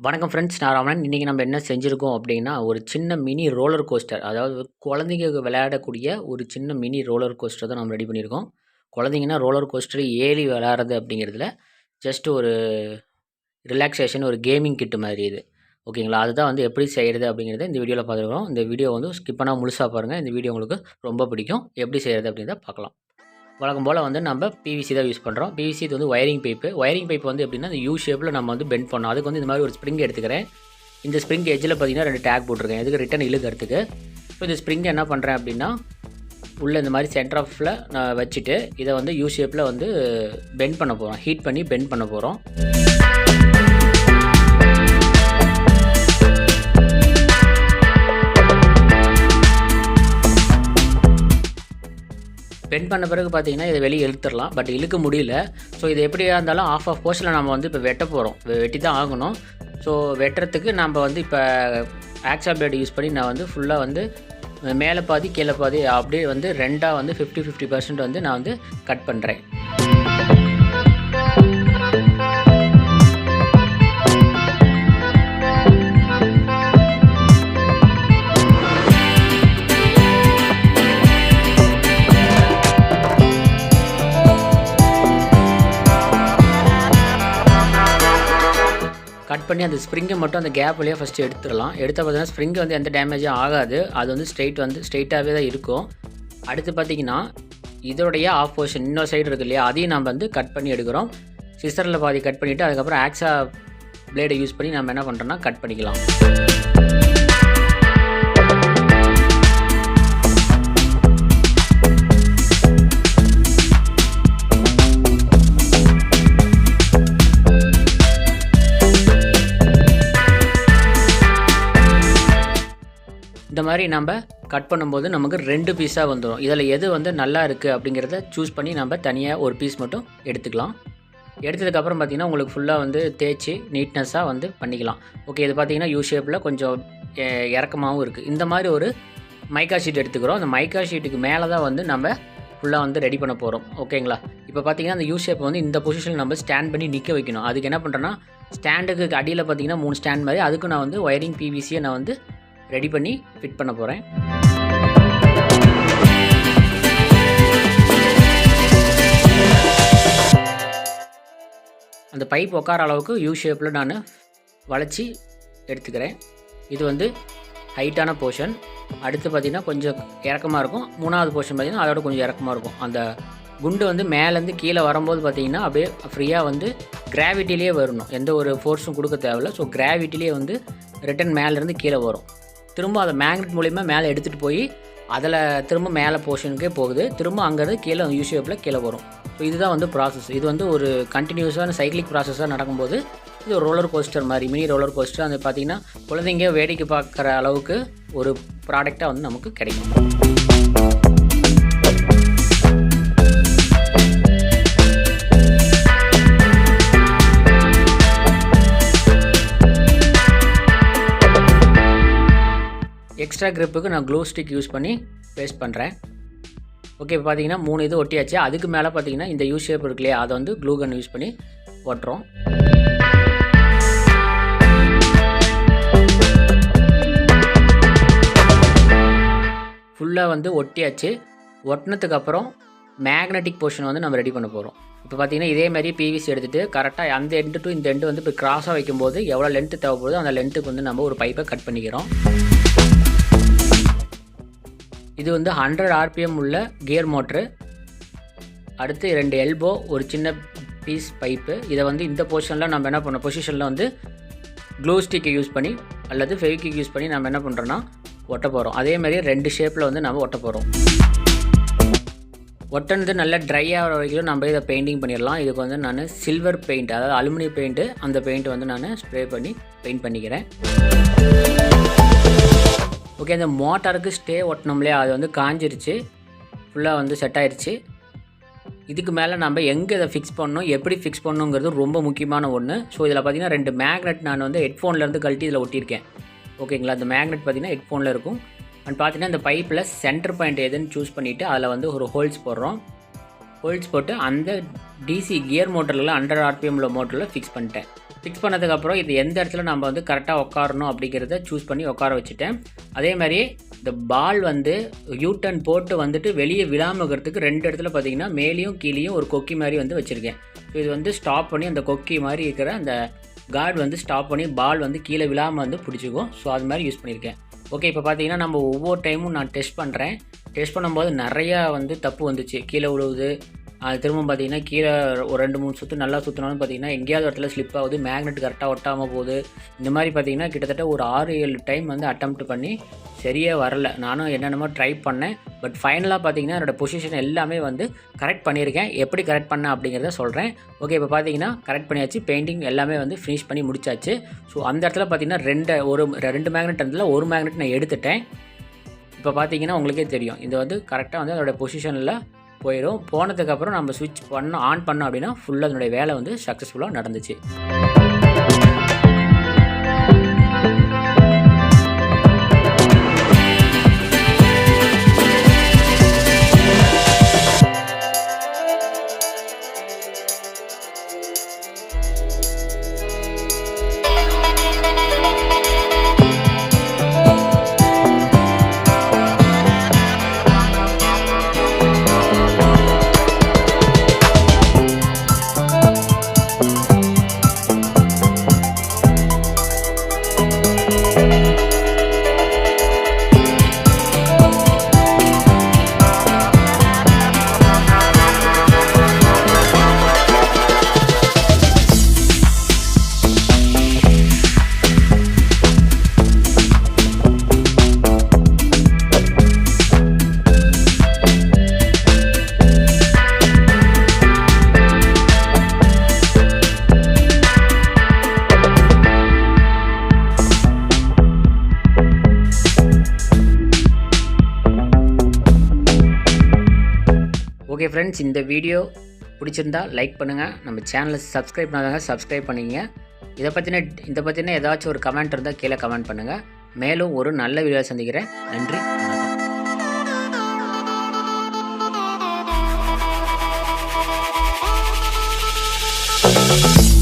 வணக்கம் ஃப்ரெண்ட்ஸ், நான் ரமணன். இன்றைக்கி நம்ம என்ன செஞ்சுருக்கோம் அப்படின்னா, ஒரு சின்ன மினி ரோலர் கோஸ்டர், அதாவது குழந்தைங்க விளையாடக்கூடிய ஒரு சின்ன மினி ரோலர் கோஸ்டர் தான் நம்ம ரெடி பண்ணியிருக்கோம். குழந்தைங்கன்னா ரோலர் கோஸ்டர் ஏறி விளையாடுறது அப்படிங்கிறதுல ஜஸ்ட் ஒரு ரிலாக்ஸேஷன், ஒரு கேமிங் கிட்டு மாதிரி இது. ஓகேங்களா? அதுதான் வந்து எப்படி செய்கிறது அப்படிங்கிறத இந்த வீடியோவில் பார்த்துருக்கோம். இந்த வீடியோ வந்து ஸ்கிப் பண்ணால் முழுசாக பாருங்கள். இந்த வீடியோ உங்களுக்கு ரொம்ப பிடிக்கும். எப்படி செய்கிறது அப்படிங்கிறத பார்க்கலாம். வழக்கம் போல் வந்து நம்ம பிவிசி தான் யூஸ் பண்ணுறோம். பிவிசி இது வந்து ஒயரிங் பைப்பு வந்து எப்படின்னா இந்த யூ ஷேப்பில் நம்ம வந்து பெண்ட் பண்ணோம். அதுக்கு வந்து இந்த மாதிரி ஒரு ஸ்ப்ரிங் எடுத்துக்கிறேன். இந்த ஸ்ப்ரிங் எட்ஜில் பார்த்தீங்கன்னா 2 டேக் போட்டிருக்கேன். இதுக்கு ரிட்டன் இழுக்கிறதுக்கு. ஸோ இந்த ஸ்ப்ரிங்கை என்ன பண்ணுறேன் அப்படின்னா, உள்ளே இந்த மாதிரி சென்டர் ஆஃபில் நான் வச்சுட்டு இதை வந்து யூ ஷேப்பில் வந்து பெண்ட் பண்ண போகிறோம். ஹீட் பண்ணி பெண்ட் பண்ண போகிறோம். பெண்ட் பண்ண பிறகு பார்த்தீங்கன்னா இதை வெளியே இழுத்துடலாம். பட் இழுக்க முடியல. ஸோ இது எப்படியா இருந்தாலும் ஆஃப் போர்ஷனில் நம்ம வந்து இப்போ வெட்ட போகிறோம். வெட்டி தான் ஆகணும். ஸோ வெட்டுறதுக்கு நம்ம வந்து இப்போ ஆக்ஸா பிளேட் யூஸ் பண்ணி நான் வந்து ஃபுல்லாக வந்து மேலே பாதி கீழே பாதி அப்படியே வந்து ரெண்டாக வந்து 50% வந்து நான் வந்து கட் பண்ணுறேன். கட் பண்ணி அந்த ஸ்ப்ரிங்கை மட்டும் அந்த கேப் வழியாக ஃபஸ்ட்டு எடுத்துடலாம். எடுத்த பார்த்தீங்கன்னா ஸ்ப்ரிங்கு வந்து எந்த டேமேஜும் ஆகாது. அது வந்து ஸ்ட்ரெயிட்டாகவே தான் இருக்கும். அடுத்து பார்த்திங்கன்னா இதோடைய ஆஃப் போர்ஷன் இன்னொரு சைடு இருக்குது இல்லையா, அதையும் நம்ம வந்து கட் பண்ணி எடுக்கிறோம். சிசரில் பாதி கட் பண்ணிவிட்டு அதுக்கப்புறம் ஆக்ஸா பிளேடை யூஸ் பண்ணி நம்ம என்ன பண்ணுறோன்னா கட் பண்ணிக்கலாம். இந்த மாதிரி நம்ம கட் பண்ணும்போது நமக்கு 2 பீஸாக வந்துடும். இதில் எது வந்து நல்லா இருக்குது அப்படிங்கிறத சூஸ் பண்ணி நம்ம தனியாக ஒரு பீஸ் மட்டும் எடுத்துக்கலாம். எடுத்ததுக்கப்புறம் பார்த்திங்கன்னா உங்களுக்கு ஃபுல்லாக வந்து தேய்ச்சி நீட்னஸாக வந்து பண்ணிக்கலாம். ஓகே, இது பார்த்திங்கன்னா யூ ஷேப்பில் கொஞ்சம் இறக்கமாகவும் இருக்குது. இந்த மாதிரி ஒரு மைக்கா ஷீட் எடுத்துக்கிறோம். அந்த மைக்கா ஷீட்டுக்கு மேலே தான் வந்து நம்ம ஃபுல்லாக வந்து ரெடி பண்ண போகிறோம். ஓகேங்களா? இப்போ பார்த்திங்கன்னா அந்த யூ ஷேப்பை வந்து இந்த பொசிஷனில் நம்ம ஸ்டாண்ட் பண்ணி நிற்க வைக்கணும். அதுக்கு என்ன பண்ணுறேன்னா, ஸ்டாண்டுக்கு அடியில் பார்த்திங்கன்னா 3 ஸ்டாண்ட் மாதிரி, அதுக்கு நான் வந்து ஒயரிங் பிவிசியை நான் வந்து ரெடி பண்ணி ஃபிட் பண்ண போகிறேன். அந்த பைப் உட்கார அளவுக்கு யூ ஷேப்பில் நான் வளைச்சி எடுத்துக்கிறேன். இது வந்து ஹைட்டான போர்ஷன். அடுத்து பார்த்திங்கன்னா கொஞ்சம் இறக்கமாக இருக்கும். 3வது போர்ஷன் பார்த்திங்கன்னா அதோட கொஞ்சம் இறக்கமாக இருக்கும். அந்த குண்டு வந்து மேலேருந்து கீழே வரும்போது பார்த்திங்கன்னா அப்படியே ஃப்ரீயாக வந்து கிராவிட்டிலே வரணும். எந்த ஒரு ஃபோர்ஸும் கொடுக்க தேவையில்ல. ஸோ கிராவிட்டிலே வந்து ரிட்டன் மேலேருந்து கீழே வரும். திரும்ப அதை மேக்னெட் மூலிமா மேலே எடுத்துகிட்டு போய் அதில் திரும்ப மேலே போர்ஷனுக்கே போகுது. திரும்ப அங்கேருந்து கீழே யூ ஷேப்பில் கீழே வரும். ஸோ இதுதான் வந்து ப்ராசஸ். இது வந்து ஒரு கண்டினியூஸான சைக்கிளிக் ப்ராசஸாக நடக்கும்போது இது ஒரு ரோலர் கோஸ்டர் மாதிரி, மினி ரோலர் கோஸ்டர். அது பார்த்திங்கன்னா குழந்தைங்க வேடிக்கை பார்க்குற அளவுக்கு ஒரு ப்ராடக்டாக வந்து நமக்கு கிடைக்கும். எக்ஸ்ட்ரா கிரிப்புக்கு நான் க்ளூ ஸ்டிக் யூஸ் பண்ணி பேஸ்ட் பண்ணுறேன். ஓகே, இப்போ பார்த்தீங்கன்னா 3 இது ஒட்டியாச்சு. அதுக்கு மேலே பார்த்தீங்கன்னா இந்த யூ ஷேப் இருக்கு இல்லையா, அதை வந்து க்ளூ கன் யூஸ் பண்ணி ஒட்டுறோம். ஃபுல்லாக வந்து ஒட்டியாச்சு. ஒட்டினதுக்கப்புறம் மேக்னெட்டிக் போர்ஷன் வந்து நம்ம ரெடி பண்ண போகிறோம். இப்போ பார்த்தீங்கன்னா இதே மாதிரி பிவிசி எடுத்துகிட்டு கரெக்டாக அந்த எண்டு டு இந்த எண்டு வந்து இப்போ கிராஸாக வைக்கும்போது எவ்வளோ லென்த்து தேவைப்படுதோ அந்த லென்த்துக்கு வந்து நம்ம ஒரு பைப்பை கட் பண்ணிக்கிறோம். இது வந்து 100 RPM உள்ள கியர் மோட்ரு. அடுத்து 2 எல்போ, ஒரு சின்ன பீஸ் பைப்பு. இதை வந்து இந்த பொசிஷனில் நம்ம என்ன பண்ணோம், பொசிஷனில் வந்து க்ளூ ஸ்டிக்கை யூஸ் பண்ணி அல்லது ஃபெவிக்விக் யூஸ் பண்ணி நம்ம என்ன பண்ணுறோன்னா ஒட்ட போகிறோம். அதே மாதிரி 2 ஷேப்பில் வந்து நம்ம ஒட்ட போகிறோம். ஒட்டினது நல்லா ட்ரை ஆகிற வரைக்கும் நம்ம இதை பெயிண்டிங் பண்ணிடலாம். இதுக்கு வந்து நான் சில்வர் பெயிண்ட், அதாவது அலுமினியம் பெயிண்ட்டு, அந்த பெயிண்ட் வந்து நான் ஸ்ப்ரே பண்ணி பெயிண்ட் பண்ணிக்கிறேன். ஓகே, அந்த மோட்டாருக்கு ஸ்டே ஒட்டினோம்லையே அது வந்து காஞ்சிருச்சு, ஃபுல்லாக வந்து செட் ஆயிடுச்சு. இதுக்கு மேலே நம்ம எங்கே இதை ஃபிக்ஸ் பண்ணணும், எப்படி ஃபிக்ஸ் பண்ணணுங்கிறது ரொம்ப முக்கியமான ஒன்று. ஸோ இதில் பார்த்திங்கன்னா 2 மேக்னெட் நான் வந்து ஹெட்ஃபோன்லேருந்து கழட்டி இதில் ஒட்டியிருக்கேன். ஓகேங்களா? அந்த மேக்னெட் பார்த்திங்கன்னா ஹெட்ஃபோனில் இருக்கும். அண்ட் பார்த்திங்கன்னா இந்த பைப்பில் சென்டர் பாயிண்ட் எதுன்னு சூஸ் பண்ணிவிட்டு அதில் வந்து ஒரு ஹோல்ஸ் போடுறோம். ஹோல்ஸ் போட்டு அந்த டிசி கியர் மோட்டரில் 100 RPM உள்ள மோட்டரில் ஃபிக்ஸ் பண்ணிட்டேன். ஃபிக்ஸ் பண்ணதுக்கப்புறம் இது எந்த இடத்துல நம்ம வந்து கரெக்டாக உட்காரணும் அப்படிங்கிறத சூஸ் பண்ணி உட்கார வச்சுட்டேன். அதே மாதிரி இந்த பால் வந்து யூட்டன் போட்டு வந்துட்டு வெளியே விழாமல் இருக்கிறதுக்கு 2 இடத்துல பார்த்திங்கன்னா மேலேயும் கீழேயும் ஒரு கொக்கி மாதிரி வந்து வச்சுருக்கேன். ஸோ இது வந்து ஸ்டாப் பண்ணி அந்த கொக்கி மாதிரி இருக்கிற அந்த கார்டு வந்து ஸ்டாப் பண்ணி பால் வந்து கீழே விழாமல் வந்து பிடிச்சிக்கும். ஸோ அது மாதிரி யூஸ் பண்ணியிருக்கேன். ஓகே, இப்போ பார்த்தீங்கன்னா நம்ம ஒவ்வொரு டைமும் நான் டெஸ்ட் பண்ணுறேன். டெஸ்ட் பண்ணும்போது நிறையா வந்து தப்பு வந்துச்சு. கீழே விழுவுது, அது திரும்ப பார்த்தீங்கன்னா கீழே ஒரு 2-3 சுற்று நல்லா சுற்றினாலும் பார்த்தீங்கன்னா எங்கேயாவது இடத்துல ஸ்லிப் ஆகுது, மேக்னெட் கரெக்டாக ஒட்டாமல் போகுது. இந்த மாதிரி பார்த்தீங்கன்னா கிட்டத்தட்ட ஒரு 6-7 டைம் வந்து அட்டெம்ப்ட் பண்ணி சரியாக வரல. நானும் என்னென்னமோ ட்ரை பண்ணேன். பட் ஃபைனலாக பார்த்தீங்கன்னா என்னோடய பொசிஷன் எல்லாமே வந்து கரெக்ட் பண்ணியிருக்கேன். எப்படி கரெக்ட் பண்ணேன் அப்படிங்கிறத சொல்கிறேன். ஓகே, இப்போ பார்த்தீங்கன்னா கரெக்ட் பண்ணியாச்சு. பெயிண்டிங் எல்லாமே வந்து ஃபினிஷ் பண்ணி முடிச்சாச்சு. ஸோ அந்த இடத்துல பார்த்தீங்கன்னா 2 மேக்னெட் இருந்ததில் ஒரு மேக்னெட் நான் எடுத்துட்டேன். இப்போ பார்த்தீங்கன்னா உங்களுக்கே தெரியும், இது வந்து கரெக்டாக வந்து அதோடய பொசிஷனில் போயிடும். போனதுக்கப்புறம் நம்ம ஸ்விட்ச் ஆன் பண்ணோம் அப்படின்னா ஃபுல்லாக அதனுடைய வேலை வந்து சக்ஸஸ்ஃபுல்லாக நடந்துச்சு. ஓகே ஃப்ரெண்ட்ஸ், இந்த வீடியோ பிடிச்சிருந்தா லைக் பண்ணுங்கள். நம்ம சேனலை சப்ஸ்கிரைப் பண்ணாதாங்க சப்ஸ்கிரைப் பண்ணிங்க. இதை பற்றின ஏதாச்சும் ஒரு கமெண்ட் இருந்தால் கீழே கமெண்ட் பண்ணுங்கள். மேலும் ஒரு நல்ல வீடியோ சந்திக்கிறேன். நன்றி, வணக்கம்.